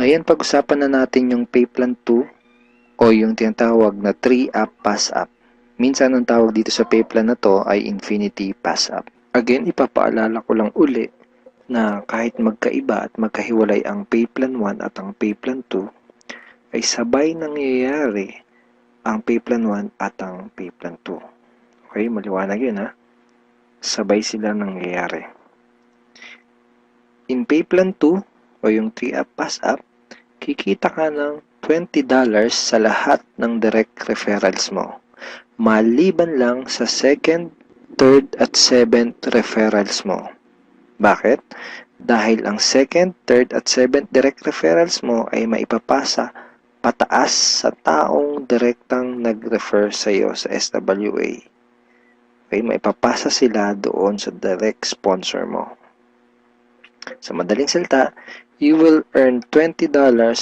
Ngayon, pag-usapan na natin yung pay plan 2 o yung tinatawag na 3-up pass-up. Minsan ang tawag dito sa pay plan na to ay Infinity Pass-up. Again, ipapaalala ko lang uli na kahit magkaiba at magkahiwalay ang pay plan 1 at ang pay plan 2, ay sabay nangyayari ang pay plan 1 at ang pay plan 2. Okay, maliwanag yun ha. Sabay sila nangyayari. In pay plan 2 o yung 3-up pass-up, kikita ka ng $20 sa lahat ng direct referrals mo. Maliban lang sa second, third at seventh referrals mo. Bakit? Dahil ang second, third at seventh direct referrals mo ay maipapasa pataas sa taong direktang nag-refer sa iyo sa SWA. Okay, maipapasa sila doon sa direct sponsor mo. Sa madaling salita, you will earn $20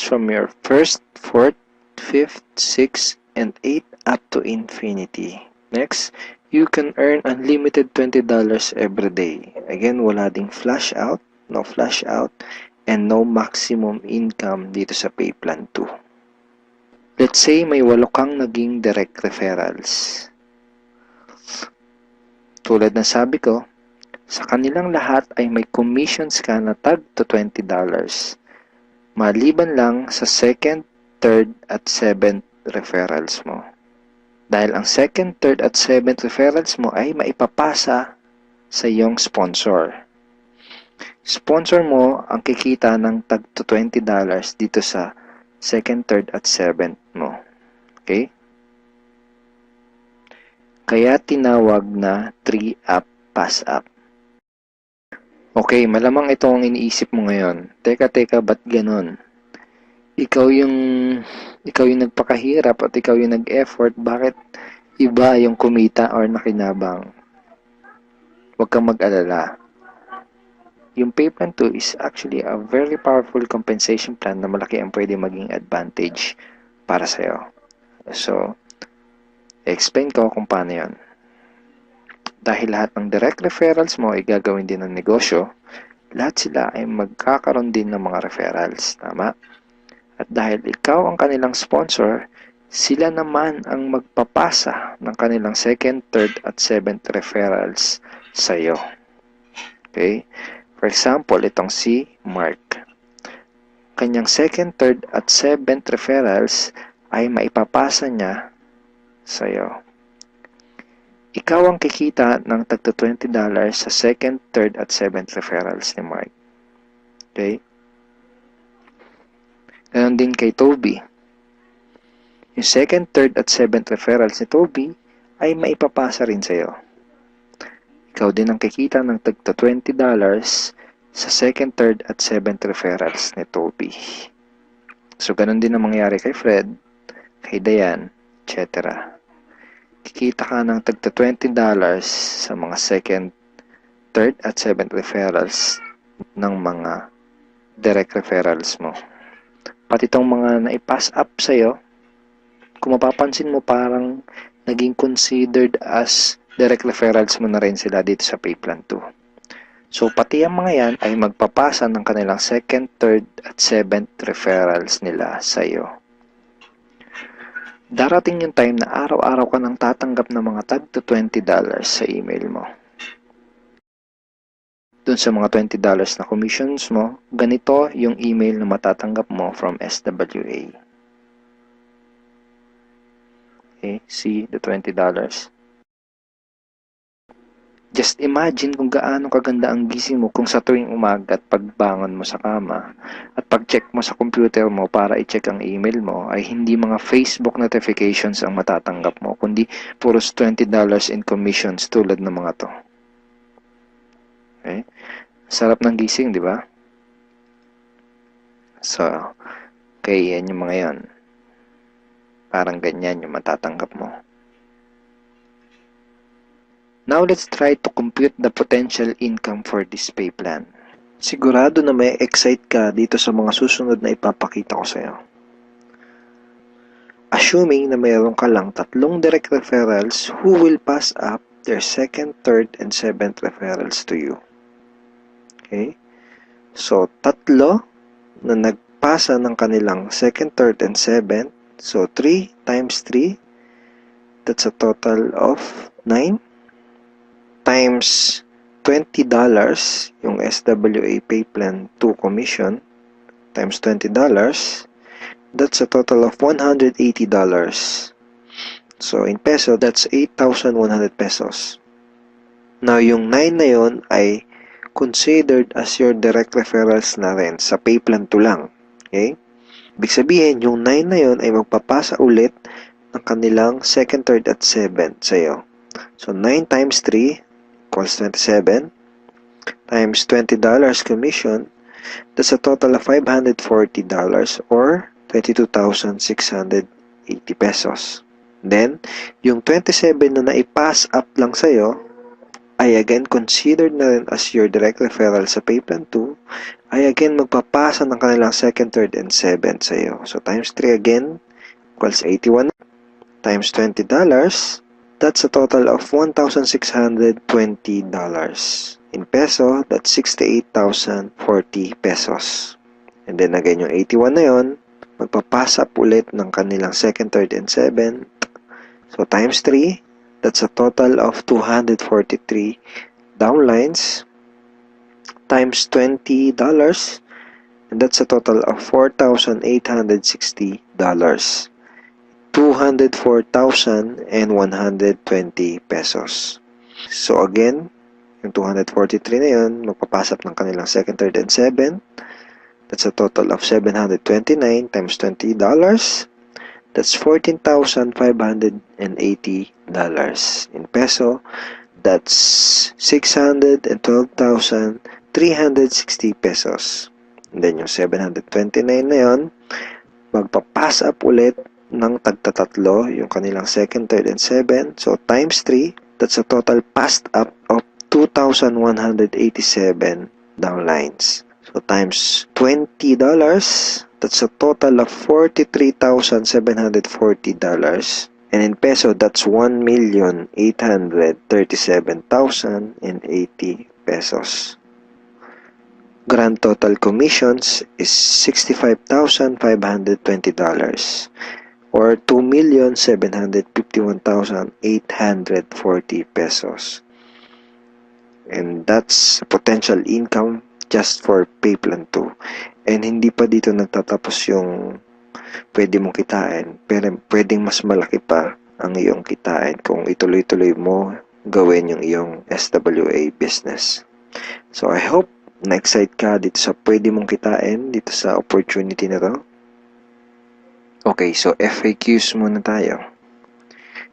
from your first, fourth, fifth, sixth, and 8th up to infinity. Next, you can earn unlimited $20 every day. Again, wala ding flash out, no flash out, and no maximum income dito sa pay plan 2. Let's say may 8 kang naging direct referrals. Tulad ng sabi ko, sa kanilang lahat ay may commissions ka na tag to $20. Maliban lang sa second, third, at seventh referrals mo. Dahil ang second, third, at seventh referrals mo ay maipapasa sa iyong sponsor. Sponsor mo ang kikita ng tag to $20 dito sa second, third, at seventh mo. Okay? Kaya tinawag na 3-up pass-up. Okay, malamang ito ang iniisip mo ngayon. Teka, ba't ganon? Ikaw yung nagpakahirap at ikaw yung nag-effort, bakit iba yung kumita or nakinabang? Huwag kang mag-alala. Yung pay plan 2 is actually a very powerful compensation plan na malaki ang pwede maging advantage para sa'yo. So, explain ko kung paano yun. Dahil lahat ng direct referrals mo ay gagawin din ng negosyo, lahat sila ay magkakaroon din ng mga referrals. Tama? At dahil ikaw ang kanilang sponsor, sila naman ang magpapasa ng kanilang second, third, at seventh referrals sa iyo. Okay? For example, itong si Mark. Kanyang second, third, at seventh referrals ay maipapasa niya sa iyo. Ikaw ang kikita ng tagto $20 sa second, third, at seventh referrals ni Mark. Okay? Ganon din kay Toby. Yung second, third, at seventh referrals ni Toby ay maipapasa rin sa iyo. Ikaw din ang kikita ng tagto $20 sa second, third, at seventh referrals ni Toby. So, ganon din ang mangyayari kay Fred, kay Diane, etc. Kikita ka ng tagto $20 sa mga second, third, at seventh referrals ng mga direct referrals mo. Pati itong mga na-pass up sa'yo, kung mapapansin mo parang naging considered as direct referrals mo na rin sila dito sa pay plan 2. So, pati ang mga yan ay magpapasa ng kanilang second, third, at seventh referrals nila sa'yo. Darating yung time na araw-araw ka nang tatanggap ng mga tag to $20 sa email mo. Dun sa mga $20 na commissions mo, ganito yung email na matatanggap mo from SWA. Okay, see the $20. Just imagine kung gaano kaganda ang gising mo kung sa tuwing umaga at pagbangon mo sa kama at pag-check mo sa computer mo para i-check ang email mo ay hindi mga Facebook notifications ang matatanggap mo, kundi puros $20 in commissions tulad ng mga to. Okay? Sarap ng gising, di ba? So, okay, yan yung mga yan. Parang ganyan yung matatanggap mo. Now, let's try to compute the potential income for this pay plan. Sigurado na may excite ka dito sa mga susunod na ipapakita ko sa'yo. Assuming na mayroon ka lang 3 direct referrals who will pass up their second, third, and seventh referrals to you. Okay? So, 3 na magpapasa ng kanilang second, third, and seventh. So, 3 times 3, that's a total of 9 times $20 yung SWA pay plan 2 commission times $20, that's a total of $180. So, in peso, that's 8,100 pesos. Now, yung 9 na yun ay considered as your direct referrals na rin sa pay plan 2 lang. Okay? Ibig sabihin, yung 9 na yun ay magpapasa ulit ng kanilang second, third, at seventh sa'yo. So, 9 times 3 equals 27 times $20 commission, that's a total of $540 or 22,680 pesos. Then, yung 27 na naipass up lang sa'yo ay again considered na rin as your direct referral sa pay plan 2, ay again magpapasa ng kanilang second, third, and seventh sa'yo. So, times 3 again equals 81 times $20, that's a total of $1,620. In peso, that's 68,040 pesos. And then again, yung 81 na yun, magpapasa up ulit ng kanilang second, third, and seventh. So, times 3, that's a total of 243 downlines times $20, and that's a total of $4,860. 204,120 pesos. So again, yung 243 na yun, magpapasap ng kanilang second, third, and seventh. That's a total of 729 times $20. That's $14,580. In peso, that's 612,360 pesos. And then yung 729 na yun, magpapass up ulit ng tagtatatlo yung kanilang second, third, and seventh. So, times 3, that's a total passed up of 2,187 downlines. So, times $20, that's a total of $43,740. And in peso, that's 1,837,080 pesos. Grand total commissions is $65,520 or 2,751,840 pesos. And that's potential income just for pay plan 2. And hindi pa dito nagtatapos yung pwede mong kitain, pero pwedeng mas malaki pa ang iyong kitain kung ituloy-tuloy mo gawin yung iyong SWA business. So I hope na-excite ka dito sa pwede mong kitain dito sa opportunity na to. Okay, so FAQs muna tayo.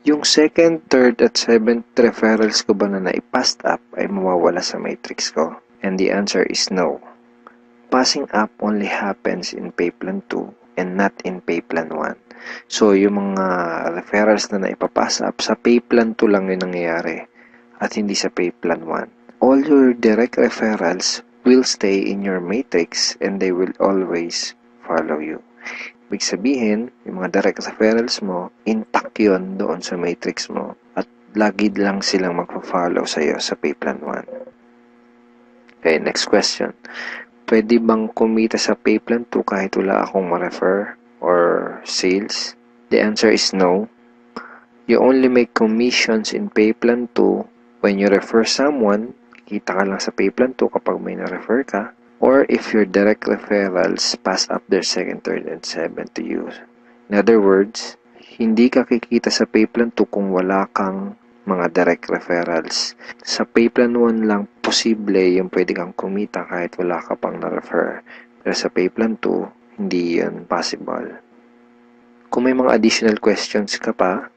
Yung second, third, at seventh referrals ko ba na naipassed up ay mawawala sa matrix ko? And the answer is no. Passing up only happens in pay plan 2 and not in pay plan 1. So, yung mga referrals na naipapass up sa pay plan 2 lang yung nangyayari at hindi sa pay plan 1. All your direct referrals will stay in your matrix and they will always follow you. Ibig sabihin, yung mga direct referrals mo, intact yun doon sa matrix mo at lagi lang silang magpa-follow sa'yo sa pay plan 1. Okay, next question. Pwede bang kumita sa pay plan 2 kahit wala akong ma-refer or sales? The answer is no. You only make commissions in pay plan 2 when you refer someone. Kita ka lang sa pay plan 2 kapag may na-refer ka. Or if your direct referrals pass up their second, third, and seventh to you. In other words, hindi ka kikita sa pay plan 2 kung wala kang mga direct referrals. Sa pay plan 1 lang posible yung pwede kang kumita kahit wala ka pang na-refer. Pero sa pay plan 2, hindi yun possible. Kung may mga additional questions ka pa,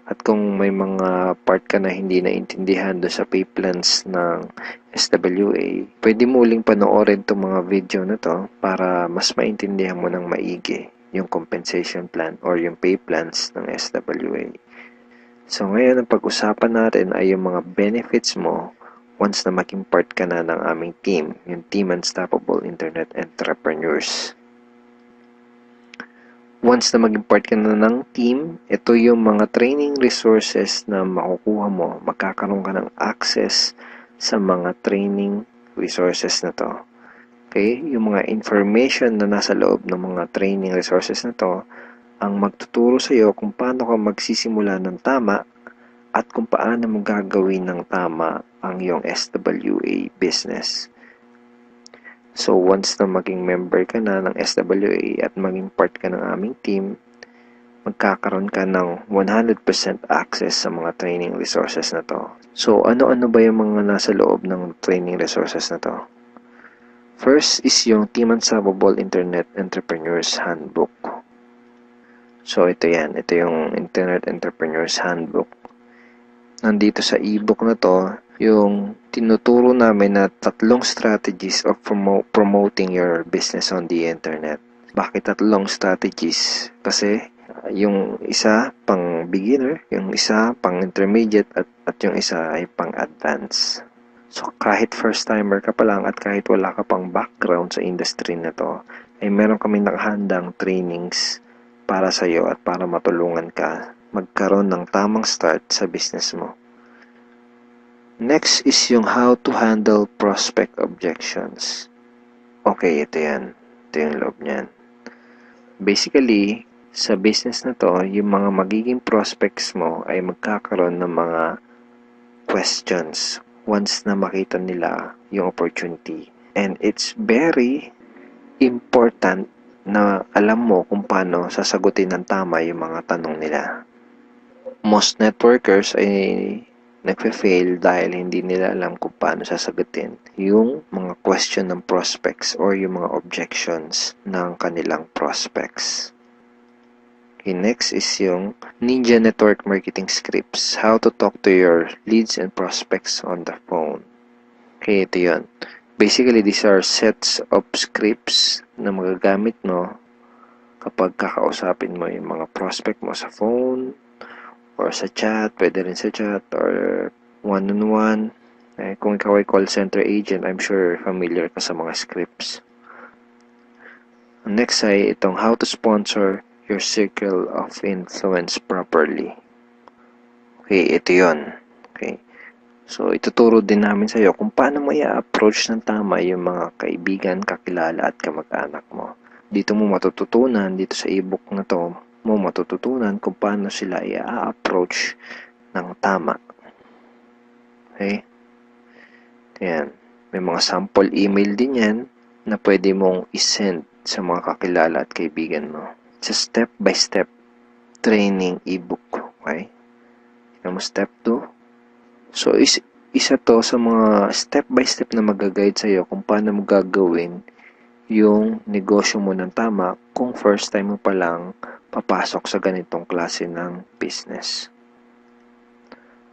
at kung may mga part ka na hindi naintindihan doon sa pay plans ng SWA, pwede mo uling panoorin itong mga video na to para mas maintindihan mo ng maigi yung compensation plan or yung pay plans ng SWA. So ngayon, ang pag-usapan natin ay yung mga benefits mo once na maging part ka na ng aming team, yung Team Unstoppable Internet Entrepreneurs. Once na maging part ka na ng team, ito yung mga training resources na makukuha mo. Magkakaroon ka ng access sa mga training resources na to. Okay? Yung mga information na nasa loob ng mga training resources na to ang magtuturo sa iyo kung paano ka magsisimula ng tama at kung paano mo gagawin ng tama ang iyong SWA business. So, once na maging member ka na ng SWA at maging part ka ng aming team, magkakaroon ka ng 100% access sa mga training resources na to. So, ano-ano ba yung mga nasa loob ng training resources na to? First is yung Team Unstoppable Internet Entrepreneurs Handbook. So, ito yan. Ito yung Internet Entrepreneurs Handbook. Nandito sa ebook na to, yung tinuturo namin na 3 strategies of promoting your business on the internet. Bakit 3 strategies? Kasi yung isa pang beginner, yung isa pang intermediate at yung isa ay pang advanced. So kahit first timer ka pa lang at kahit wala ka pang background sa industry na to, ay meron kami nakahandang trainings para sa iyo at para matulungan ka magkaroon ng tamang start sa business mo. Next is yung how to handle prospect objections. Okay, ito yan. Ito yung loob niyan. Basically, sa business na to, yung mga magiging prospects mo ay magkakaroon ng mga questions once na makita nila yung opportunity. And it's very important na alam mo kung paano sasagutin ng tama yung mga tanong nila. Most networkers ay nagfe-fail dahil hindi nila alam kung paano sasagutin yung mga question ng prospects or yung mga objections ng kanilang prospects. Okay, next is yung Ninja Network Marketing Scripts. How to talk to your leads and prospects on the phone. Okay, ito yun. Basically, these are sets of scripts na magagamit mo kapag kakausapin mo yung mga prospect mo sa phone, or sa chat, pwede rin sa chat, or one-on-one. Kung ikaw ay call center agent, I'm sure familiar ka sa mga scripts. Next ay itong how to sponsor your circle of influence properly. Okay, ito yun. Okay. So, ituturo din namin sa iyo kung paano mo i-approach ng tama yung mga kaibigan, kakilala at kamag-anak mo. Dito mo matututunan, dito sa ebook na to, mo matututunan kung paano sila i-approach ng tama. Okay? Ayan. May mga sample email din yan na pwede mong isend sa mga kakilala at kaibigan mo. It's a step-by-step training ebook. Okay? Tignan mo step 2. So, isa to sa mga step-by-step na mag-guide sa'yo kung paano mo gagawin yung negosyo mo ng tama kung first time mo pa lang papasok sa ganitong klase ng business.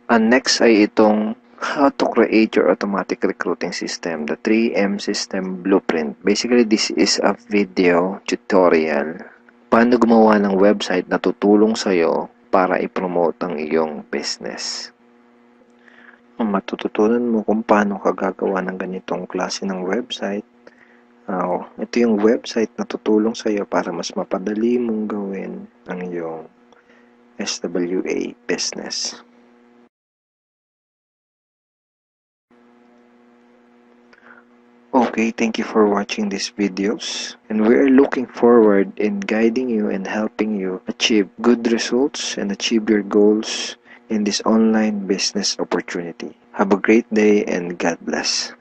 And next ay itong how to create your automatic recruiting system, the 3M system blueprint. Basically, this is a video tutorial paano gumawa ng website na tutulong sa'yo para i-promote ang iyong business. Matututunan mo kung paano ka gagawa ng ganitong klase ng website. Ito yung website na tutulong sa iyo para mas mapadali mong gawin ang iyong SWA business. Okay, thank you for watching these videos, and we are looking forward in guiding you and helping you achieve good results and achieve your goals in this online business opportunity. Have a great day and God bless.